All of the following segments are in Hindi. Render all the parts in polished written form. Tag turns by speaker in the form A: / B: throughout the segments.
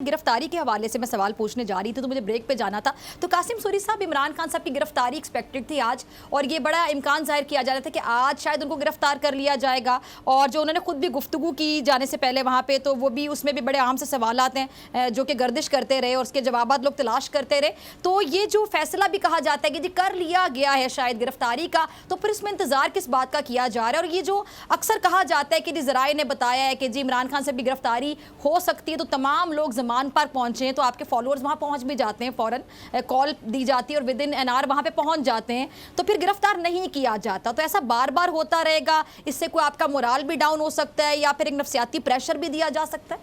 A: गिरफ्तारी के हवाले से मैं सवाल पूछने जा रही थी तो मुझे ब्रेक पे जाना था। तो कासिम सूरी साहब, इमरान खान साहब की गिरफ्तारी एक्सपेक्टेड थी आज और ये बड़ा इम्कान जाहिर किया जा रहा था कि आज शायद उनको गिरफ्तार कर लिया जाएगा। और जो उन्होंने खुद भी गुफ्तगू की जाने से पहले वहाँ पे, तो वो भी उसमें भी बड़े आम से सवाल आते हैं जो कि गर्दिश करते रहे और उसके जवाब लोग तलाश करते रहे। तो ये जो फैसला भी कहा जाता है कि जी कर लिया गया है शायद गिरफ्तारी का, तो फिर इसमें इंतजार किस बात का किया जा रहा है? और ये जो अक्सर कहा जाता है कि जी ज़राए ने बताया है कि जी इमरान खान साहब की गिरफ्तारी हो सकती है, तो तमाम लोग जमान पर पहुंचे, तो आपके फॉलोअर्स वहां पहुंच भी जाते हैं, फौरन कॉल दी जाती है और विद इन एन आवर वहां पे पहुंच जाते हैं, तो फिर गिरफ्तार नहीं किया जाता। तो ऐसा बार बार होता रहेगा, इससे कोई आपका मोराल भी डाउन हो सकता है या फिर एक नफ्सियाती प्रेशर भी दिया जा सकता है?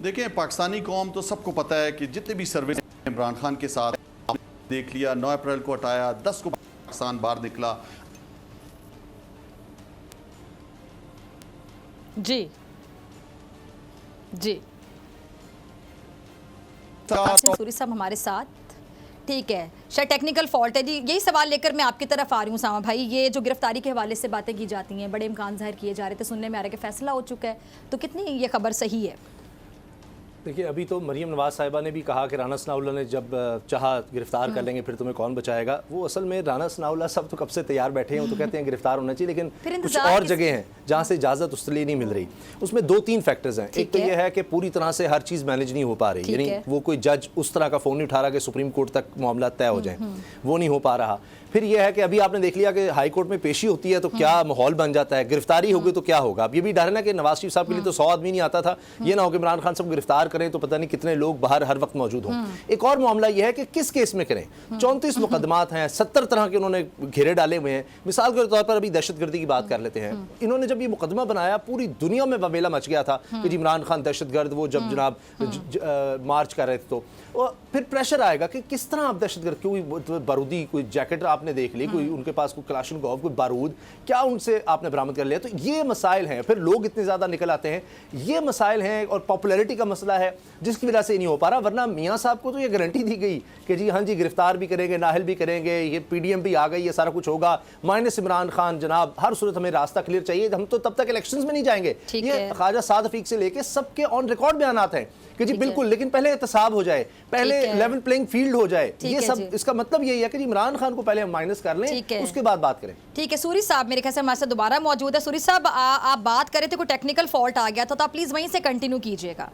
B: देखिए, पाकिस्तानी कौम तो सबको पता है कि जितने भी सर्वे इमरान खान के साथ देख लिया, 9 अप्रैल को हटाया, 10 को पाकिस्तान बाहर निकला।
A: जी जी सूरी साहब हमारे साथ, ठीक है, शायद टेक्निकल फॉल्ट है जी। यही सवाल लेकर मैं आपकी तरफ आ रही हूँ सामा भाई। ये जो गिरफ्तारी के हवाले से बातें की जाती हैं, बड़े इम्कान जाहिर किए जा रहे थे, सुनने में आ रहा है कि फैसला हो चुका है, तो कितनी ये खबर सही है?
C: देखिए, अभी तो मरीम नवाज साहिबा ने भी कहा कि राना सनाउल्लाह ने जब चाहा गिरफ्तार कर लेंगे फिर तुम्हें कौन बचाएगा। वो असल में राना सनाउल्लाह सब तो कब से तैयार बैठे हैं, वो तो कहते हैं गिरफ्तार होना चाहिए, लेकिन कुछ और जगह हैं जहाँ से इजाज़त उसके लिए नहीं मिल रही। उसमें 2-3 फैक्टर्स हैं। एक तो ये है कि पूरी तरह से हर चीज़ मैनेज नहीं हो पा रही, यानी वो कोई जज उस तरह का फ़ोन नहीं उठा रहा कि सुप्रीम कोर्ट तक मामला तय हो जाए, वो नहीं हो पा रहा। फिर यह है कि अभी आपने देख लिया कि हाई कोर्ट में पेशी होती है तो क्या माहौल बन जाता है, गिरफ्तारी होगी तो क्या होगा। अब ये भी डर है ना कि नवाज शरीफ साहब के लिए तो 100 आदमी नहीं आता था, ये ना हो कि इमरान खान साहब गिरफ्तार करें तो पता नहीं कितने लोग बाहर हर वक्त मौजूद हों। एक और मामला यह है कि किस केस में करें। 34 मुकदमात हैं, 70 तरह के उन्होंने घेरे डाले हुए हैं। मिसाल के तौर पर अभी दहशतगर्दी की बात कर लेते हैं। इन्होंने जब ये मुकदमा बनाया, पूरी दुनिया में बवेला मच गया था कि जी इमरान खान दहशतगर्द, वो जब जनाब मार्च कर रहे थे, तो फिर प्रेशर आएगा कि किस तरह आप दहशतगर्द, कोई बारूदी कोई जैकेट आपने देख ली, कोई उनके पास कोई कलाशनकोव, कोई बारूद, क्या उनसे आपने बरामद कर लिया? तो ये मसाइल हैं। फिर लोग इतने ज़्यादा निकल आते हैं, ये मसाइल हैं, और पॉपुलैरिटी का मसला है जिसकी वजह से नहीं हो पा रहा। वरना मियाँ साहब को तो ये गारंटी दी गई कि जी हाँ जी गिरफ्तार भी करेंगे, नाहल भी करेंगे, ये PDM भी आ गई, ये सारा कुछ होगा, माइनस इमरान खान जनाब, हर सूरत हमें रास्ता क्लियर चाहिए, हम तो तब तक इलेक्शंस में नहीं जाएंगे। ये ख्वाजा साद अफीक से लेके सबके ऑन रिकॉर्ड बयान आते हैं कि जी बिल्कुल, लेकिन पहले एहतसाब हो जाए, पहले लेवल प्लेइंग फील्ड हो जाए। ये सब इसका मतलब यही है कि इमरान खान को पहले हम माइनस कर लें, उसके बाद बात करें।
A: ठीक है, सूरी साहब मेरे ख्याल से हमारे साथ दोबारा मौजूद है। सूरी साहब, आप बात कर रहे थे, कोई टेक्निकल फॉल्ट आ गया था, तो आप प्लीज वहीं से कंटिन्यू कीजिएगा।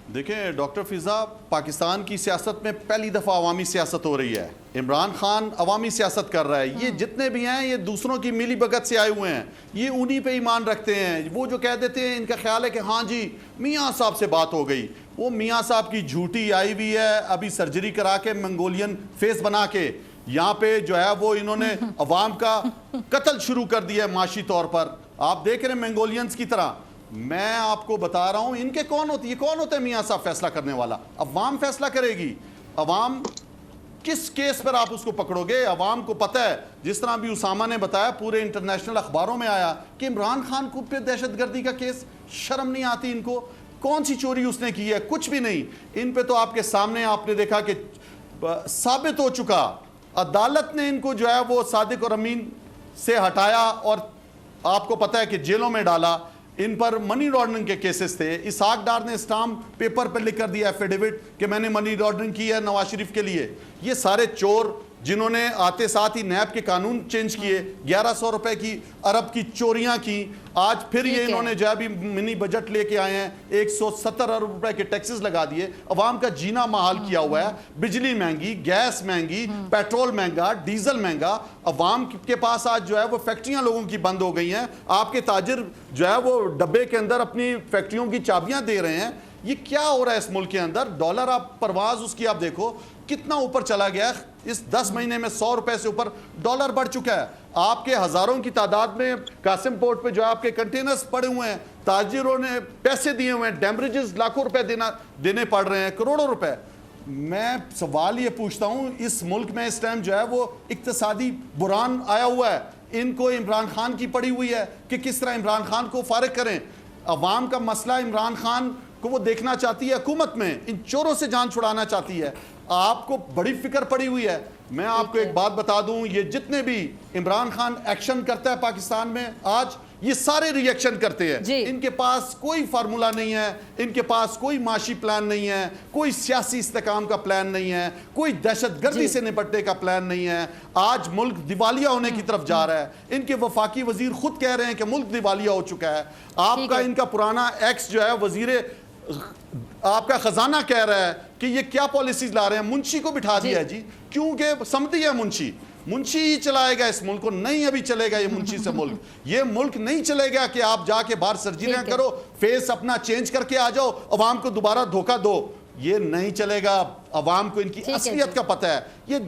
B: देखिए डॉक्टर फिजा, पाकिस्तान की सियासत में पहली दफ़ा अवामी सियासत हो रही है। इमरान खान अवामी सियासत कर रहा है। ये जितने भी हैं, ये दूसरों की मिली भगत से आए हुए हैं, ये उन्हीं पे ईमान रखते हैं। वो जो कह देते हैं, इनका ख्याल है कि हाँ जी मियाँ साहब से बात हो गई, वो मियाँ साहब की झूठी आई हुई है, अभी सर्जरी करा के मंगोलियन फेस बना के यहाँ पे जो है वो इन्होंने अवाम का कत्ल शुरू कर दिया है माशी तौर पर। आप देख रहे हैं मंगोलियंस की तरह। मैं आपको बता रहा हूं, इनके कौन होती है, कौन होता है मियाँ साहब फैसला करने वाला? अवाम फैसला करेगी। अवाम किस केस पर आप उसको पकड़ोगे? अवाम को पता है, जिस तरह भी उसामा ने बताया, पूरे इंटरनेशनल अखबारों में आया कि इमरान खान को पे दहशतगर्दी का केस, शर्म नहीं आती इनको? कौन सी चोरी उसने की है? कुछ भी नहीं। इन पे तो आपके सामने आपने देखा कि साबित हो चुका, अदालत ने इनको जो है वो सादिक और अमीन से हटाया और आपको पता है कि जेलों में डाला। इन पर मनी लॉन्ड्रिंग के केसेस थे। इसहाक डार ने स्टाम्प पेपर पर लिख कर दिया एफिडेविट कि मैंने मनी लॉन्ड्रिंग की है नवाज शरीफ के लिए। ये सारे चोर जिन्होंने आते साथ ही नैब के कानून चेंज किए, 1100 रुपए की अरब की चोरियां की, आज फिर ये इन्होंने जो भी मिनी बजट लेके आए हैं, 170 अरब रुपए के टैक्सेस लगा दिए, अवाम का जीना महाल किया हुआ है। बिजली महंगी, गैस महंगी, पेट्रोल महंगा, डीजल महंगा। अवाम के पास आज जो है वो फैक्ट्रियां लोगों की बंद हो गई हैं। आपके ताजिर जो है वो डब्बे के अंदर अपनी फैक्ट्रियों की चाबियां दे रहे हैं। ये क्या हो रहा है इस मुल्क के अंदर? डॉलर आप परवाज उसकी आप देखो कितना ऊपर चला गया। इस 10 महीने में 100 रुपए से ऊपर डॉलर बढ़ चुका है। आपके हजारों की तादाद में कासिम पोर्ट पे जो आपके कंटेनर्स पड़े हुए हैं, ताजिरों ने पैसे दिए हुए हैं, डैमरेजेस लाखों रुपए देने पड़ रहे हैं, करोड़ों रुपए। मैं सवाल ये पूछता हूं, इस मुल्क में इस टाइम जो है वो इक्तिसादी बुरान आया हुआ है, इनको इमरान खान की पड़ी हुई है कि किस तरह इमरान खान को फारिग करें। अवाम का मसला इमरान खान को वो देखना चाहती है, हुकूमत में इन चोरों से जान छुड़ाना चाहती है। आपको बड़ी फिक्र पड़ी हुई है। मैं आपको एक बात बता दूं, ये जितने भी इमरान खान एक्शन करता है पाकिस्तान में, आज ये सारे रिएक्शन करते
A: जी।
B: हैं। इनके पास कोई फार्मूला नहीं है, इनके पास कोई माशी प्लान नहीं है, कोई सियासी इस्तेकाम का प्लान नहीं है, कोई दहशतगर्दी से निपटने का प्लान नहीं है। आज मुल्क दिवालिया होने की तरफ जा रहा है। इनके वफाकी वजीर खुद कह रहे हैं कि मुल्क दिवालिया हो चुका है। आपका इनका पुराना एक्स जो है वजीर आपका खजाना कह रहा है कि ये क्या पॉलिसीज ला रहे हैं। मुंशी को बिठा दिया है जी, क्योंकि समझती है मुंशी ही चलाएगा इस मुल्क को, नहीं अभी चलेगा ये मुंशी से मुल्क। ये मुल्क नहीं चलेगा कि आप जाके बाहर सर्जरियां करो, फेस अपना चेंज करके आ जाओ, अवाम को दोबारा धोखा दो। ये नहीं चलेगा। अवाम को इनकी असलियत का पता है। ये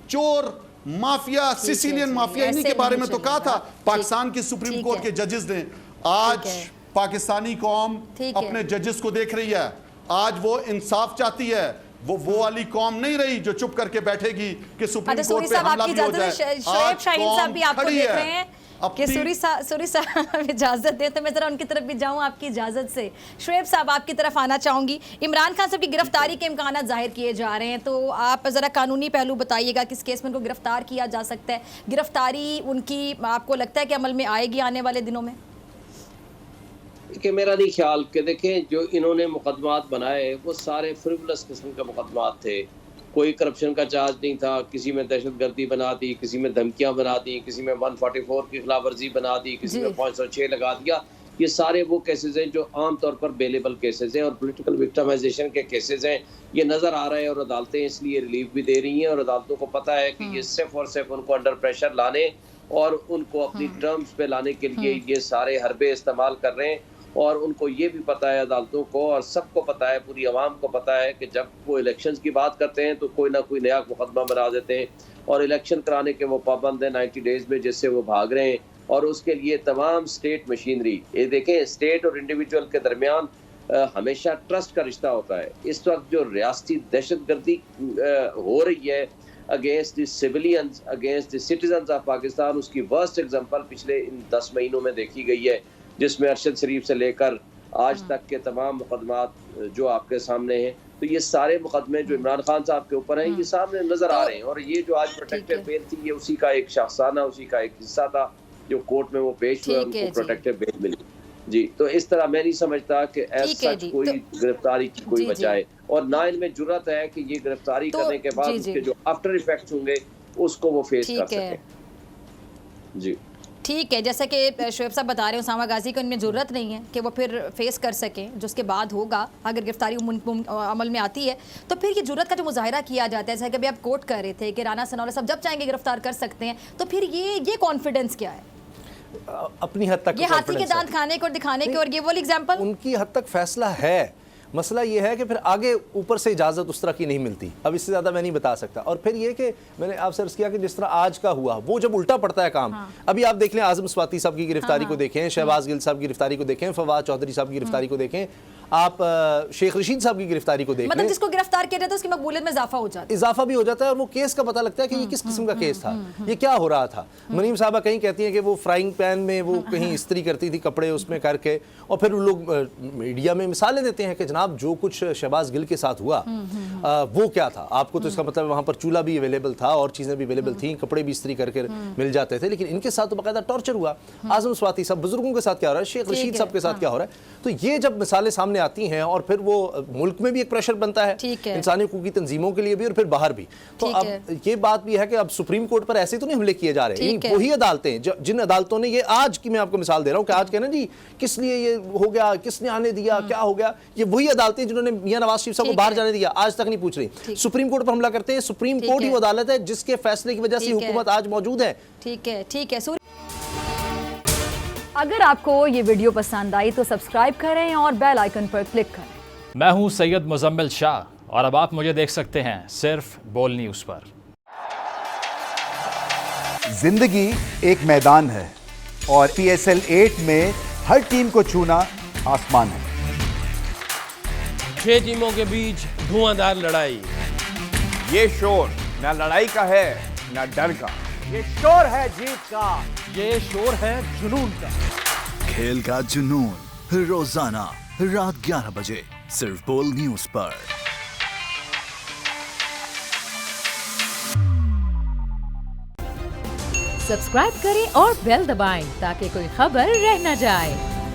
B: चोर माफिया, सिसिलियन माफिया, इन्हीं के बारे में तो कहा था पाकिस्तान के सुप्रीम कोर्ट के जजेस ने। आज पाकिस्तानी कौम अपने जजेस को देख रही है। आज वो इंसाफ चाहती है। वो वाली कौम नहीं रही जो चुप करके बैठेगी कि सुप्रीम कोर्ट पे हमला भी हो जाए।
A: शोएब शाहीन साहब भी आपको देख रहे हैं कि सूरी साहब इजाजत दे तो मैं जरा उनकी तरफ भी जाऊं आपकी इजाजत से। शोएब साहब आपकी तरफ आना चाहूंगी। इमरान खान साहब की गिरफ्तारी के इम्कान जाहिर किए जा रहे हैं, तो आप जरा कानूनी पहलू बताइएगा, किस केस में उनको गिरफ्तार किया जा सकता है? गिरफ्तारी उनकी आपको लगता है कि अमल में आएगी आने वाले दिनों में?
D: कि मेरा नहीं ख्याल कि देखें जो इन्होंने मुकदमात बनाए वो सारे फ्रिवलस किस्म के मुकदमात थे। कोई करप्शन का चार्ज नहीं था, किसी में दहशतगर्दी बना दी, किसी में धमकियां बना दी, किसी में 144 की खिलाफ वर्जी बना दी, किसी में 506 लगा दिया। ये सारे वो केसेस हैं जो आम तौर पर बेलेबल केसेस हैं और पॉलिटिकल विक्टिमाइजेशन के केसेस हैं। ये नज़र आ रहा है और अदालतें इसलिए रिलीफ भी दे रही हैं और अदालतों को पता है कि ये सिर्फ और सिर्फ उनको अंडर प्रेशर लाने और उनको अपनी टर्म्स पे लाने के लिए ये सारे हरबे इस्तेमाल कर रहे हैं। और उनको ये भी पता है, अदालतों को और सबको पता है, पूरी आवाम को पता है कि जब वो इलेक्शंस की बात करते हैं तो कोई ना कोई नया मुकदमा बना देते हैं और इलेक्शन कराने के वो पाबंद हैं 90 डेज में, जिससे वो भाग रहे हैं। और उसके लिए तमाम स्टेट मशीनरी, ये देखें स्टेट और इंडिविजुअल के दरमियान हमेशा ट्रस्ट का रिश्ता होता है। इस वक्त जो रियासती दहशतगर्दी हो रही है against the civilians, against the citizens of Pakistan, उसकी वर्स्ट एग्जांपल पिछले इन 10 महीनों में देखी गई है, जिसमें अरशद शरीफ से लेकर आज तक के तमाम मुकदमात जो आपके सामने हैं। तो ये सारे मुकदमे जो इमरान खान साहब के ऊपर हैं ये सामने नजर आ रहे हैं। और ये जो आज प्रोटेक्टिव बेल थी ये उसी का एक शाखसाना, उसी का एक हिस्सा था जो कोर्ट में वो पेश हुआ, उनको प्रोटेक्टिव बेल मिली जी। तो इस तरह मैं नहीं समझता कि ऐसा सच कोई गिरफ्तारी की कोई वजह है और ना इनमें जुर्रत है कि ये गिरफ्तारी करने के बाद उसके जो आफ्टर इफेक्ट्स होंगे उसको वो फेस कर सकें जी।
A: ठीक है, जैसा कि शोएब साहब बता रहे हैं उसामा गाजी को इनमें ज़रूरत नहीं है कि वो फिर फेस कर सकें जो उसके बाद होगा अगर गिरफ्तारी अमल में आती है। तो फिर ये ज़रूरत का जो मुजाहरा किया जाता है, जैसे कि अभी आप कोट कर रहे थे कि राना सनाउल्लाह साहब जब चाहेंगे गिरफ्तार कर सकते हैं, तो फिर ये कॉन्फिडेंस क्या है?
C: अपनी हद तक
A: ये हाथी के दांत खाने के और दिखाने के और ये वो एग्जाम्पल
C: उनकी हद तक फैसला है। मसला ये है कि फिर आगे ऊपर से इजाज़त उस तरह की नहीं मिलती। अब इससे ज़्यादा मैं नहीं बता सकता। और फिर ये कि मैंने आपसे अर्ज़ किया कि जिस तरह आज का हुआ वो जब उल्टा पड़ता है काम। अभी आप देख लें आज़म स्वाति साहब की गिरफ्तारी को देखें, शहबाज गिल साहब की गिरफ्तारी को देखें, फवाद चौधरी साहब की गिरफ्तारी को देखें, आप शेख रशीद साहब की गिरफ्तारी को देखें,
A: मतलब जिसको गिरफ्तार किया जाता है उसकी मकबूलियत में इजाफा
C: भी हो जाता है और वो केस का पता लगता है कि ये किस किस्म का केस था, ये क्या हो रहा था। मरीम साहबा कहीं कहती हैं कि वो फ्राइंग पैन में वो कहीं इस्त्री करती थी कपड़े उसमें करके, और फिर लोग मीडिया में मिसालें देते हैं कि जनाब जो कुछ शहबाज गिल के साथ हुआ वो क्या था। आपको तो इसका मतलब वहाँ पर चूल्हा भी अवेलेबल था और चीज़ें भी अवेलेबल थी, कपड़े भी इस्त्री करके मिल जाते थे, लेकिन इनके साथ तो बाकायदा टॉर्चर हुआ। आज़म स्वाति साहब बुजुर्गों के साथ क्या हो रहा है, शेख रशीद साहब के साथ क्या हो रहा है। तो ये जब मिसालें सामने आती हैं और फिर वो मुल्क में भी एक प्रेशर बनता है इंसानी हकूक़ की तंजीमों के लिए भी और फिर बाहर भी। तो अब ये बात भी है कि अब सुप्रीम कोर्ट पर ऐसे तो नहीं हमले किए जा रहे हैं। वही अदालतें जिन अदालतों ने ये आज की मैं आपको मिसाल दे रहा हूँ कि आज कहना जी किस लिए ये हो गया, किसने आने दिया, क्या हो गया, ये वही अदालतें जिन्होंने मियां नवाज शरीफ साहब को बाहर जाने दिया आज तक नहीं पूछ रही। सुप्रीम कोर्ट पर हमला करते हैं। सुप्रीम कोर्ट ही वो अदालत है जिसके फैसले की वजह से हुकूमत आज मौजूद है।
A: ठीक है, ठीक है। अगर आपको ये वीडियो पसंद आई तो सब्सक्राइब करें और बेल आइकन पर क्लिक करें।
E: मैं हूं सैयद मुजम्मिल शाह और अब आप मुझे देख सकते हैं सिर्फ बोल न्यूज़ पर।
F: जिंदगी एक मैदान है और PSL 8 में हर टीम को छूना आसमान है।
G: 6 टीमों के बीच धुआंधार लड़ाई।
H: ये शोर ना लड़ाई का है ना डर का,
F: ये शोर है जीत का,
G: ये शोर है जुनून का।
I: खेल का जुनून रोजाना रात 11 बजे सिर्फ बोल न्यूज़ पर।
J: सब्सक्राइब करें और बेल दबाएं ताकि कोई खबर रह न जाए।